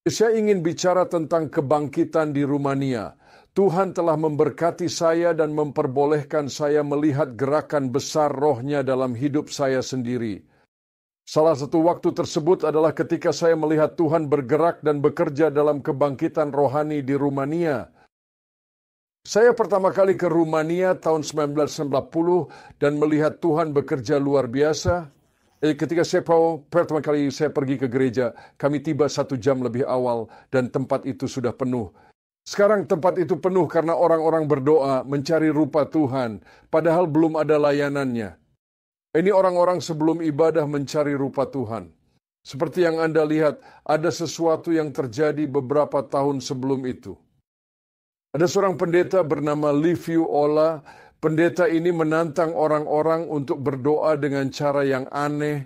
Saya ingin bicara tentang kebangkitan di Rumania. Tuhan telah memberkati saya dan memperbolehkan saya melihat gerakan besar rohnya dalam hidup saya sendiri. Salah satu waktu tersebut adalah ketika saya melihat Tuhan bergerak dan bekerja dalam kebangkitan rohani di Rumania. Saya pertama kali ke Rumania tahun 1990 dan melihat Tuhan bekerja luar biasa. Ketika pertama kali saya pergi ke gereja, kami tiba 1 jam lebih awal dan tempat itu sudah penuh. Sekarang tempat itu penuh karena orang-orang berdoa mencari rupa Tuhan, padahal belum ada layanannya. Ini orang-orang sebelum ibadah mencari rupa Tuhan. Seperti yang Anda lihat, ada sesuatu yang terjadi beberapa tahun sebelum itu. Ada seorang pendeta bernama Liviu Ola. Pendeta ini menantang orang-orang untuk berdoa dengan cara yang aneh.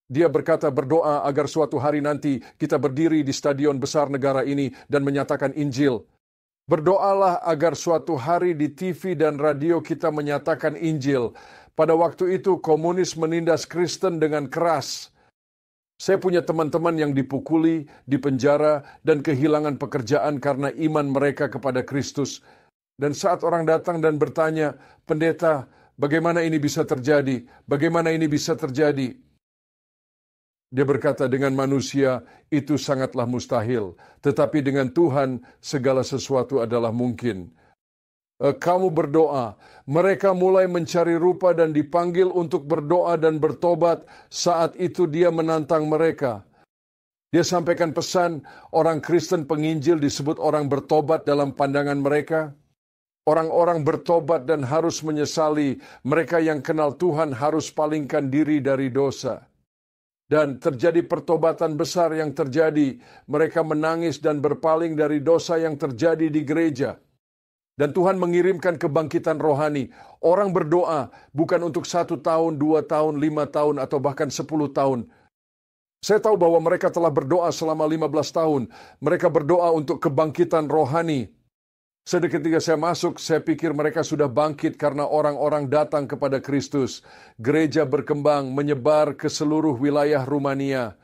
Dia berkata berdoa agar suatu hari nanti kita berdiri di stadion besar negara ini dan menyatakan Injil. Berdoalah agar suatu hari di TV dan radio kita menyatakan Injil. Pada waktu itu komunis menindas Kristen dengan keras. Saya punya teman-teman yang dipukuli, dipenjara, dan kehilangan pekerjaan karena iman mereka kepada Kristus. Dan saat orang datang dan bertanya, pendeta, bagaimana ini bisa terjadi? Bagaimana ini bisa terjadi? Dia berkata, dengan manusia itu sangatlah mustahil. Tetapi dengan Tuhan segala sesuatu adalah mungkin. Kamu berdoa. Mereka mulai mencari rupa dan dipanggil untuk berdoa dan bertobat. Saat itu dia menantang mereka. Dia sampaikan pesan, orang Kristen penginjil disebut orang bertobat dalam pandangan mereka. Orang-orang bertobat dan harus menyesali. Mereka yang kenal Tuhan harus palingkan diri dari dosa. Dan terjadi pertobatan besar yang terjadi. Mereka menangis dan berpaling dari dosa yang terjadi di gereja. Dan Tuhan mengirimkan kebangkitan rohani. Orang berdoa bukan untuk 1 tahun, 2 tahun, 5 tahun, atau bahkan 10 tahun. Saya tahu bahwa mereka telah berdoa selama 15 tahun. Mereka berdoa untuk kebangkitan rohani. Ketika saya masuk, saya pikir mereka sudah bangkit karena orang-orang datang kepada Kristus. Gereja berkembang, menyebar ke seluruh wilayah Rumania.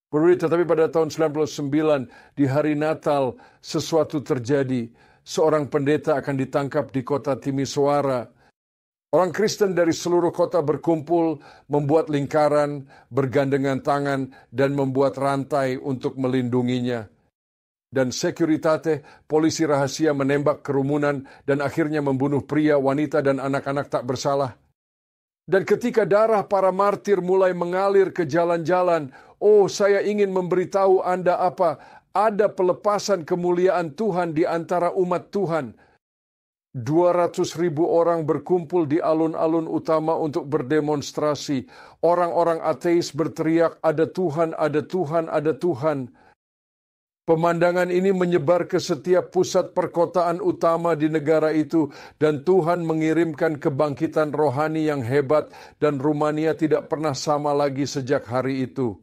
Tetapi pada tahun 99, di hari Natal, sesuatu terjadi. Seorang pendeta akan ditangkap di kota Timisoara. Orang Kristen dari seluruh kota berkumpul, membuat lingkaran, bergandengan tangan, dan membuat rantai untuk melindunginya. Dan Securitate, polisi rahasia menembak kerumunan dan akhirnya membunuh pria, wanita, dan anak-anak tak bersalah. Dan ketika darah para martir mulai mengalir ke jalan-jalan, saya ingin memberitahu Anda apa? Ada pelepasan kemuliaan Tuhan di antara umat Tuhan. 200.000 orang berkumpul di alun-alun utama untuk berdemonstrasi. Orang-orang ateis berteriak, ada Tuhan, ada Tuhan, ada Tuhan. Pemandangan ini menyebar ke setiap pusat perkotaan utama di negara itu. Dan Tuhan mengirimkan kebangkitan rohani yang hebat. Dan Rumania tidak pernah sama lagi sejak hari itu.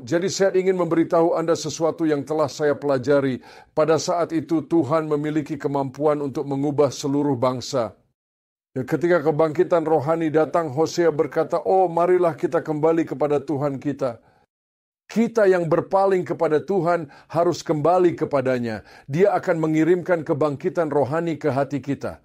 Jadi saya ingin memberitahu Anda sesuatu yang telah saya pelajari. Pada saat itu Tuhan memiliki kemampuan untuk mengubah seluruh bangsa. Dan ketika kebangkitan rohani datang, Hosea berkata, marilah kita kembali kepada Tuhan kita. Kita yang berpaling kepada Tuhan harus kembali kepadanya. Dia akan mengirimkan kebangkitan rohani ke hati kita.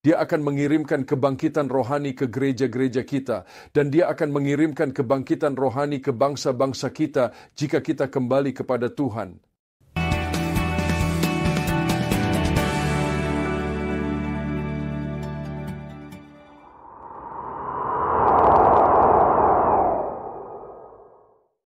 Dia akan mengirimkan kebangkitan rohani ke gereja-gereja kita. Dan dia akan mengirimkan kebangkitan rohani ke bangsa-bangsa kita jika kita kembali kepada Tuhan.